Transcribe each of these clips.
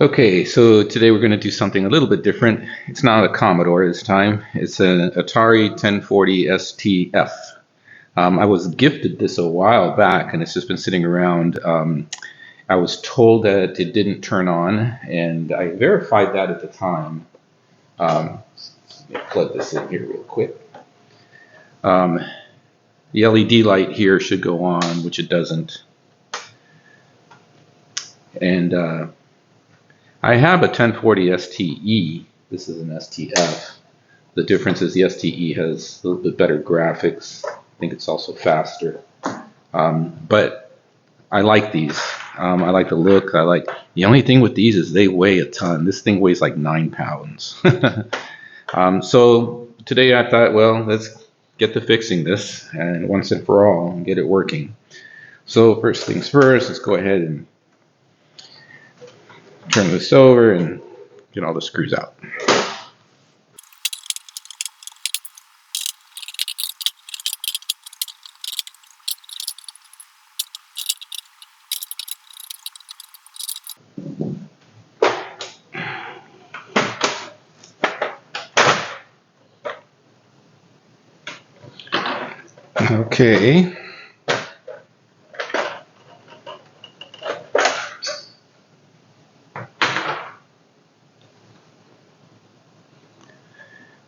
Okay, so today we're going to do something a little bit different. It's not a Commodore this time. It's an Atari 1040 STF. I was gifted this a while back, and it's just been sitting around. I was told that it didn't turn on, and I verified that at the time. Let me plug this in here real quick. The LED light here should go on, which it doesn't. And I have a 1040 STE. This is an STF. The difference is the STE has a little bit better graphics. I think it's also faster. But I like these. I like the look. The only thing with these is they weigh a ton. This thing weighs like 9 pounds. So today I thought, well, let's get to fixing this and once and for all and get it working. So first things first, let's go ahead and turn this over and get all the screws out. Okay.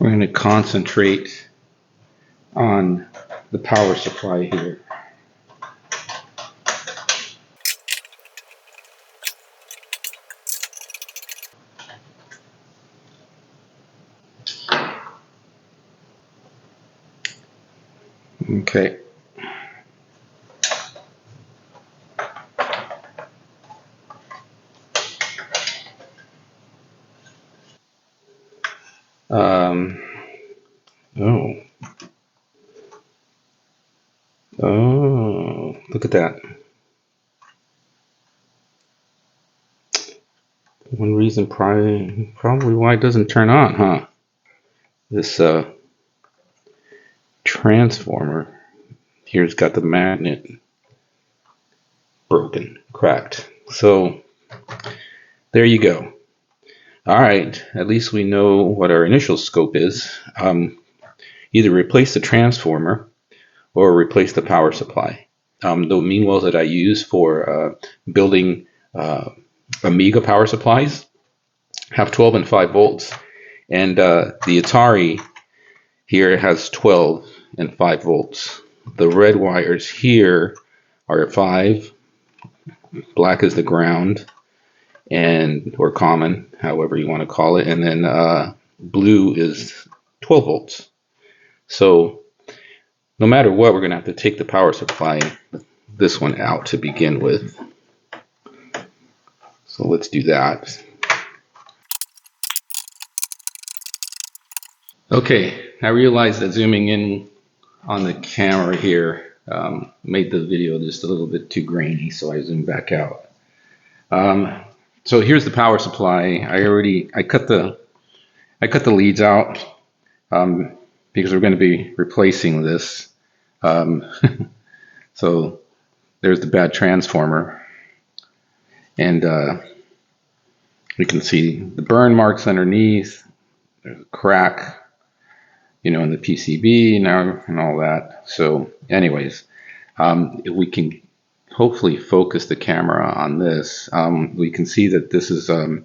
We're going to concentrate on the power supply here. Okay. Oh, look at that. One reason probably why it doesn't turn on, huh? This transformer here's got the magnet broken, cracked. So there you go. All right, at least we know what our initial scope is. Either replace the transformer or replace the power supply. The mean wells that I use for building Amiga power supplies have 12 and 5 volts, and the Atari here has 12 and 5 volts. The red wires here are at 5, black is the ground, and or common, however you want to call it, and then blue is 12 volts. So no matter what, we're going to have to take the power supply, this one, out to begin with. So let's do that. Okay, I realized that zooming in on the camera here made the video just a little bit too grainy, so I zoomed back out. So here's the power supply. I cut the leads out because we're going to be replacing this. So there's the bad transformer, and we can see the burn marks underneath. There's a crack, in the PCB now and all that. So anyways, if we can hopefully focus the camera on this, we can see that this is 12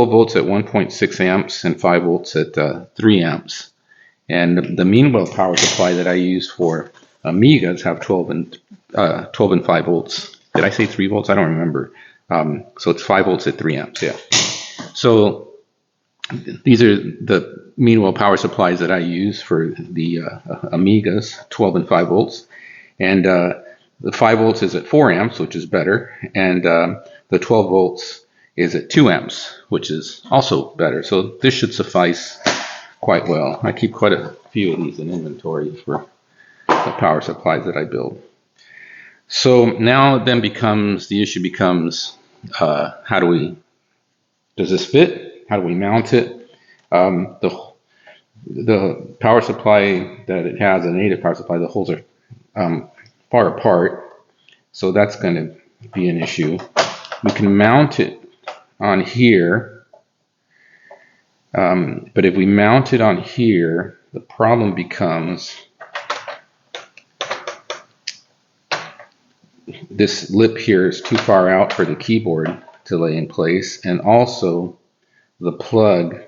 volts at 1.6 amps and 5 volts at 3 amps. And the Meanwell power supply that I use for Amigas have 12 and 5 volts. Did I say 3 volts? I don't remember. So it's 5 volts at 3 amps, yeah. So these are the Meanwell power supplies that I use for the Amigas, 12 and 5 volts. And the 5 volts is at 4 amps, which is better. And the 12 volts is at 2 amps, which is also better. So this should suffice quite well. I keep quite a few of these in inventory for the power supplies that I build. So now the issue becomes, does this fit? How do we mount it? The power supply that it has, a native power supply, the holes are far apart, so that's going to be an issue. We can mount it on here, but if we mount it on here, the problem becomes this lip here is too far out for the keyboard to lay in place, and also the plug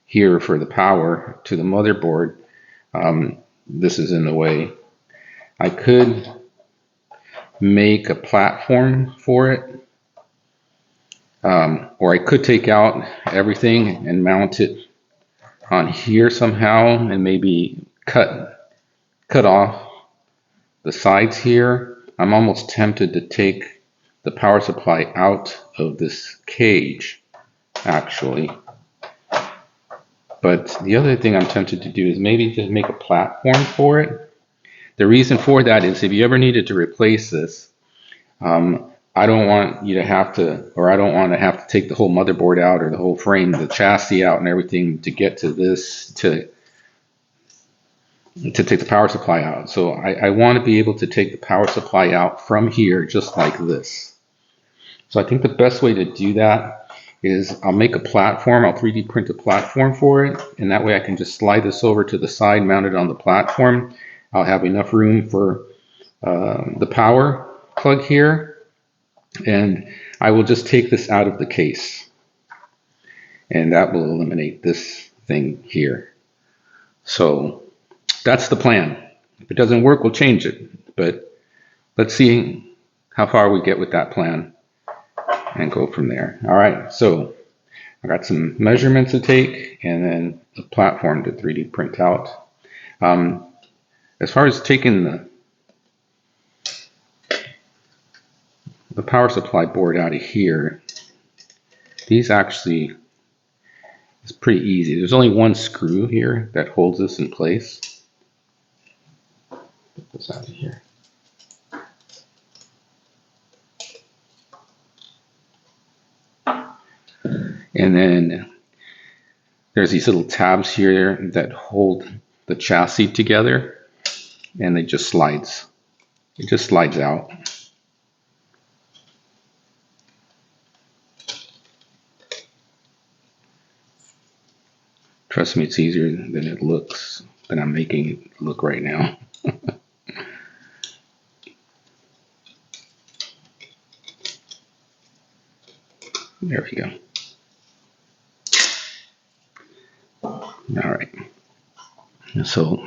here for the power to the motherboard, this is in the way. I could make a platform for it, or I could take out everything and mount it on here somehow, and maybe cut off the sides here. I'm almost tempted to take the power supply out of this cage, actually. But the other thing I'm tempted to do is maybe just make a platform for it. The reason for that is if you ever needed to replace this, I don't want you to have to, or I don't want to have to take the whole motherboard out or the whole frame, the chassis out and everything to get to this, to take the power supply out. So I want to be able to take the power supply out from here just like this. So I think the best way to do that is I'll make a platform, I'll 3D print a platform for it, and that way I can just slide this over to the side, mount it on the platform. I'll have enough room for the power plug here, and I will just take this out of the case, and that will eliminate this thing here. So that's the plan. If it doesn't work, we'll change it, but let's see how far we get with that plan and go from there. All right, so I got some measurements to take and then a platform to 3D print out. As far as taking the power supply board out of here, these actually is pretty easy. There's only one screw here that holds this in place. Get this out of here. And then there's these little tabs here that hold the chassis together, and it just slides. It just slides out. Trust me, it's easier than it looks, than I'm making it look right now. There we go. All right. So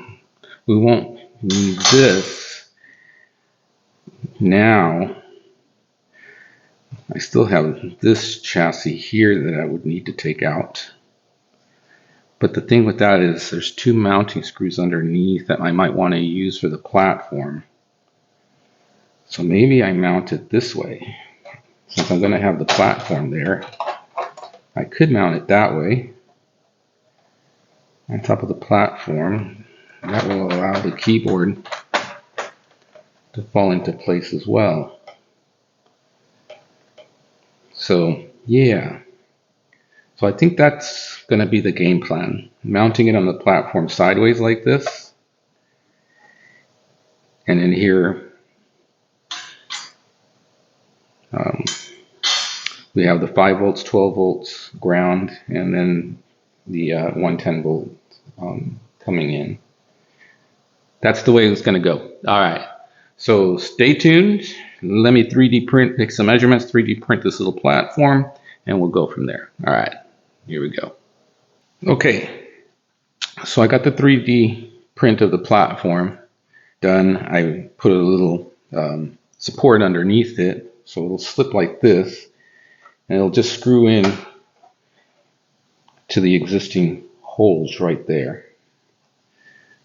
we won't need this. Now, I still have this chassis here that I would need to take out. But the thing with that is there's two mounting screws underneath that I might want to use for the platform. So maybe I mount it this way. Since I'm going to have the platform there, I could mount it that way on top of the platform. That will allow the keyboard to fall into place as well. So yeah, so I think that's going to be the game plan. Mounting it on the platform sideways like this, and in here we have the 5 volts, 12 volts ground, and then the 110 volt coming in. That's the way it's going to go. All right, so stay tuned. Let me 3D print, take some measurements, 3D print this little platform, and we'll go from there. All right, here we go. Okay, so I got the 3D print of the platform done. I put a little support underneath it, so it'll slip like this, and it'll just screw in to the existing holes right there.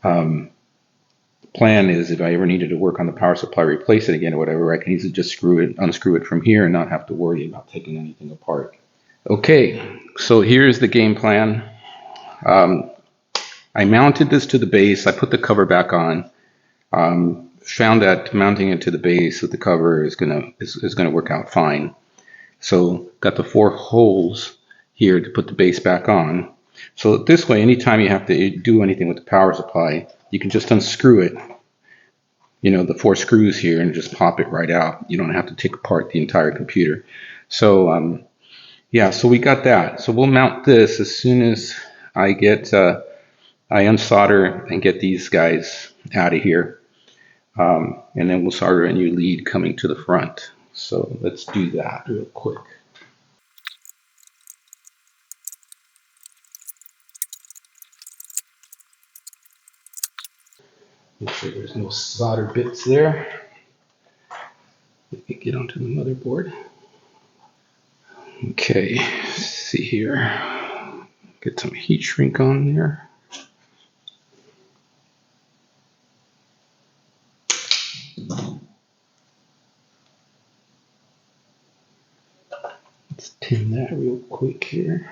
Plan is if I ever needed to work on the power supply, replace it again or whatever, I can easily just unscrew it from here and not have to worry about taking anything apart. Okay, so here's the game plan. I mounted this to the base. I put the cover back on. Found that mounting it to the base with the cover is gonna work out fine. So got the 4 holes here to put the base back on. So this way, anytime you have to do anything with the power supply, you can just unscrew it, you know, the 4 screws here, and just pop it right out. You don't have to take apart the entire computer. So Yeah, so we got that. So we'll mount this as soon as I get I unsolder and get these guys out of here. And then we'll solder a new lead coming to the front. So let's do that real quick. Make sure there's no solder bits there. Let me get onto the motherboard. Okay, let's see here. Get some heat shrink on there. Let's tin that real quick here.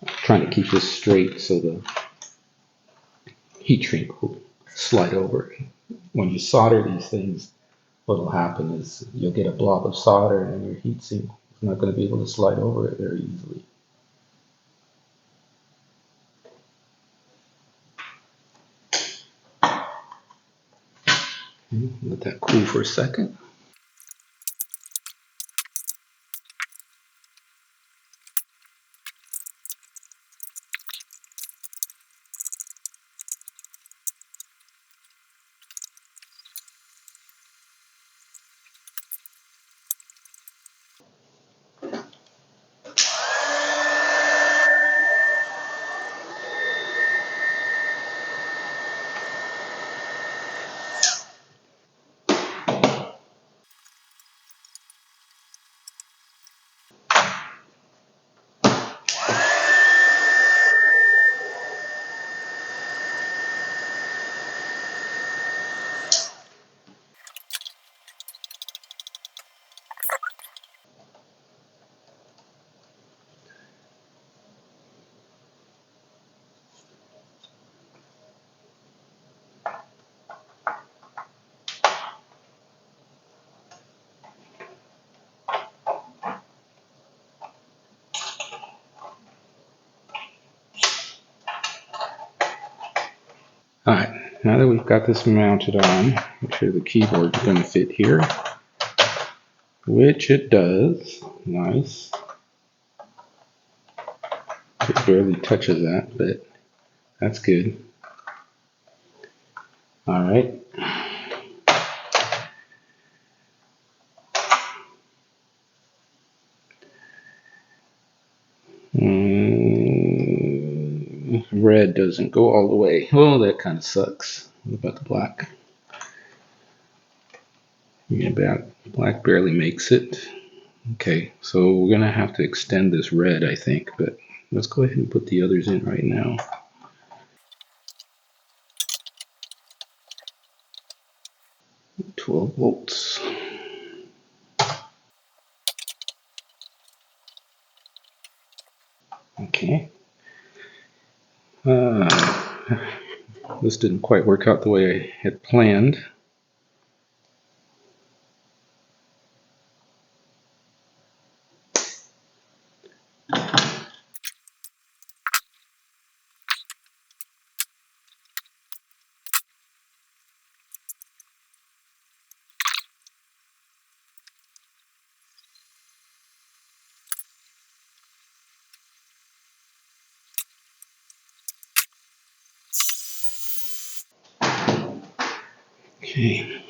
I'm trying to keep this straight so the heat shrink will slide over. When you solder these things, what will happen is you'll get a blob of solder and your heat sink is not going to be able to slide over it very easily. Let that cool for a second. Alright, now that we've got this mounted on, make sure the keyboard's going to fit here, which it does. Nice. It barely touches that, but that's good. Alright. Red doesn't go all the way. Well, that kind of sucks. What about the black? Yeah, black barely makes it. Okay, so we're going to have to extend this red, I think, but let's go ahead and put the others in right now. $12 volts. Okay. This didn't quite work out the way I had planned. Okay.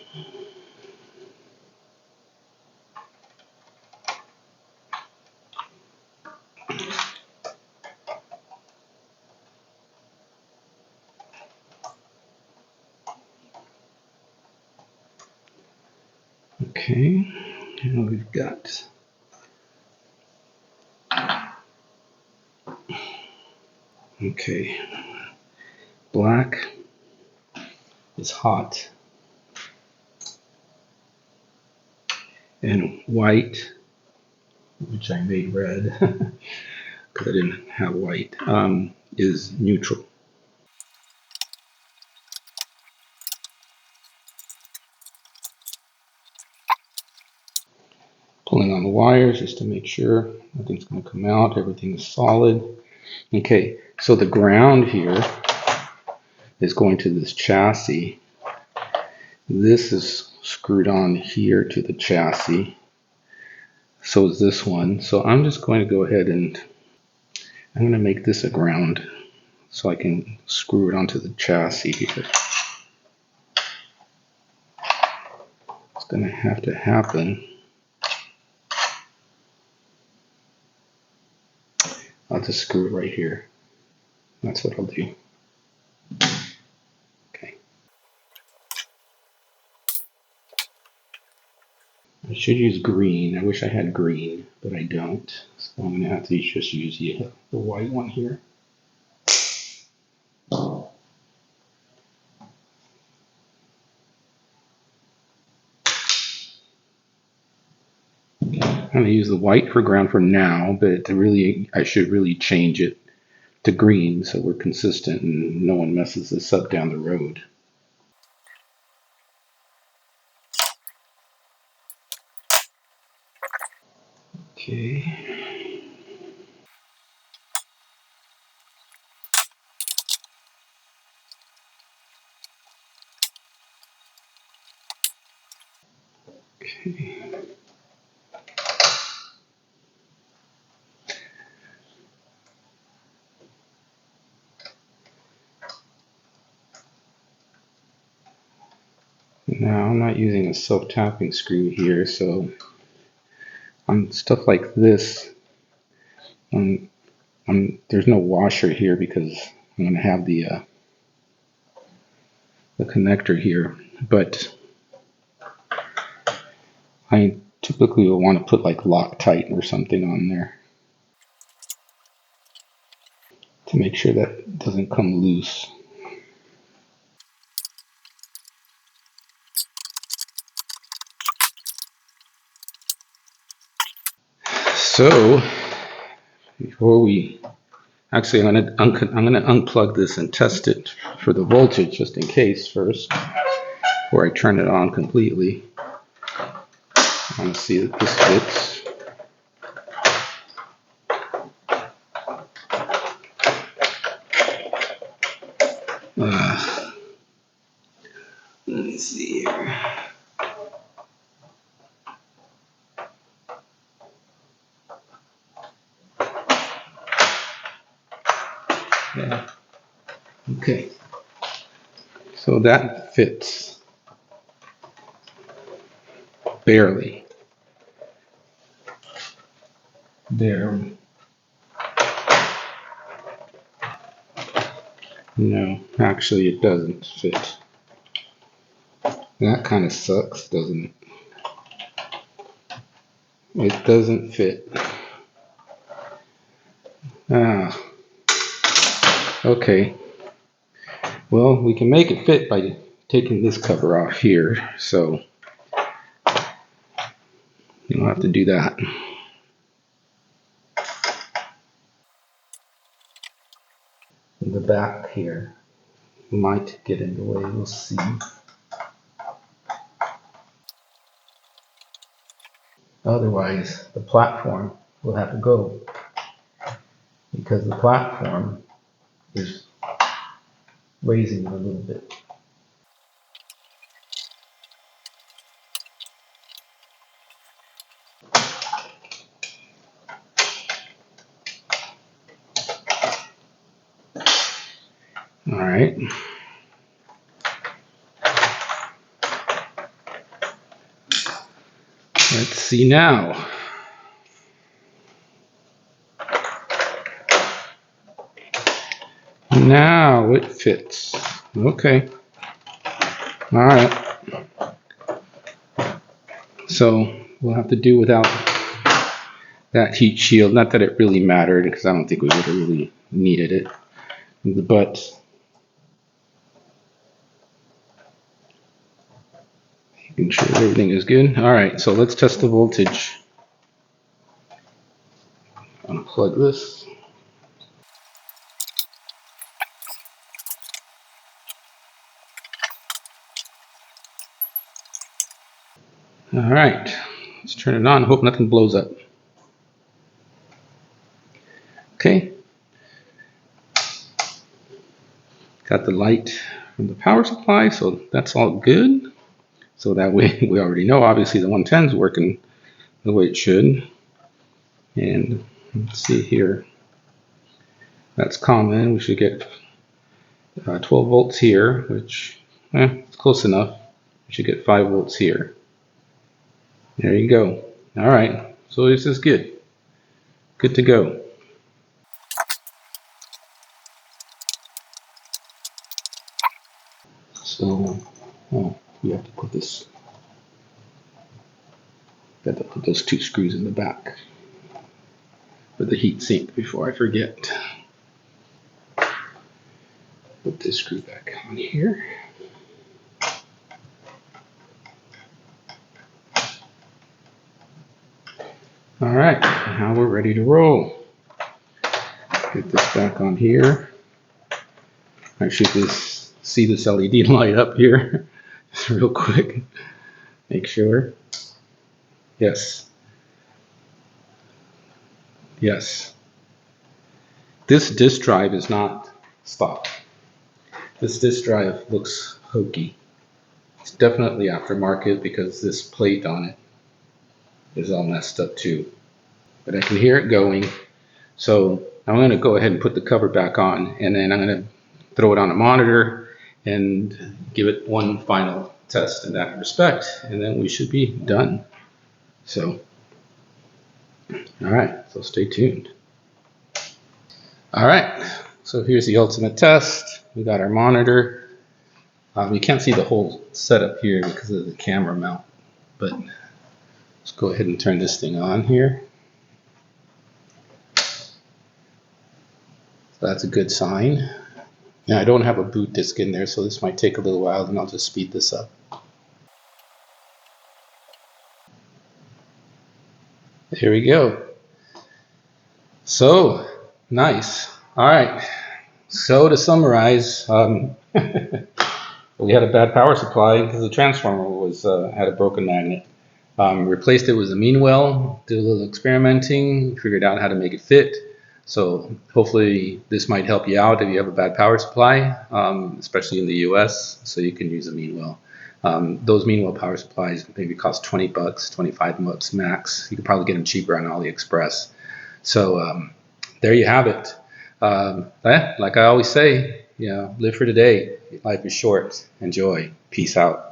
Okay, now we've got black is hot and white, which I made red because I didn't have white, is neutral. Pulling on the wires just to make sure nothing's going to come out, everything is solid. Okay, so the ground here is going to this chassis. This is screwed on here to the chassis. So is this one. So I'm just going to go ahead and I'm going to make this a ground so I can screw it onto the chassis here. It's going to have to happen. I'll just screw it right here. That's what I'll do. Okay. I should use green. I wish I had green, but I don't. So I'm going to have to just use the white one here. I'm going to use the white for ground for now, but I should really change it to green so we're consistent and no one messes this up down the road. Okay. Okay. Now I'm not using a self-tapping screw here, so on stuff like this, there's no washer here because I'm going to have the connector here, but I typically will want to put like Loctite or something on there to make sure that it doesn't come loose. So before we actually, I'm going to unplug this and test it for the voltage just in case first before I turn it on completely. I want to see that this fits. Let me see here. Yeah. Okay. So that fits. Barely. Barely. No, actually it doesn't fit. That kind of sucks, doesn't it? It doesn't fit. Ah. Okay. Well, we can make it fit by taking this cover off here, so you don't have to do that. The back here might get in the way, we'll see. Otherwise, the platform will have to go because the platform is raising a little bit. All right. Let's see now. Now it fits. Okay. All right. So we'll have to do without that heat shield. Not that it really mattered because I don't think we would have really needed it. But making sure everything is good. All right. So let's test the voltage. Unplug this. All right, let's turn it on. Hope nothing blows up. Okay. Got the light from the power supply, so that's all good. So that way we already know, obviously the 110 is working the way it should. And let's see here. That's common. We should get 12 volts here, which it's close enough. We should get 5 volts here. There you go. All right, so this is good. Good to go. So, we have to put this. Got to put those 2 screws in the back for the heat sink before I forget. Put this screw back on here. All right, now we're ready to roll. Get this back on here. I should just see this LED light up here real quick. Make sure. Yes. Yes. This disk drive is not stock. This disk drive looks hokey. It's definitely aftermarket because this plate on it is all messed up too. But I can hear it going. So I'm going to go ahead and put the cover back on, and then I'm going to throw it on a monitor and give it one final test in that respect, and then we should be done. So, all right, so stay tuned. All right, so here's the ultimate test. We got our monitor. You can't see the whole setup here because of the camera mount, but let's go ahead and turn this thing on here. So that's a good sign. Now I don't have a boot disk in there, so this might take a little while, and I'll just speed this up. There we go. So, nice. All right. So to summarize, we had a bad power supply because the transformer was had a broken magnet. Replaced it with a mean well, did a little experimenting, figured out how to make it fit. So hopefully this might help you out if you have a bad power supply, especially in the US, so you can use a mean well. Those mean well power supplies maybe cost 20 bucks, 25 bucks max. You can probably get them cheaper on AliExpress. So there you have it. Like I always say, live for today. Life is short. Enjoy. Peace out.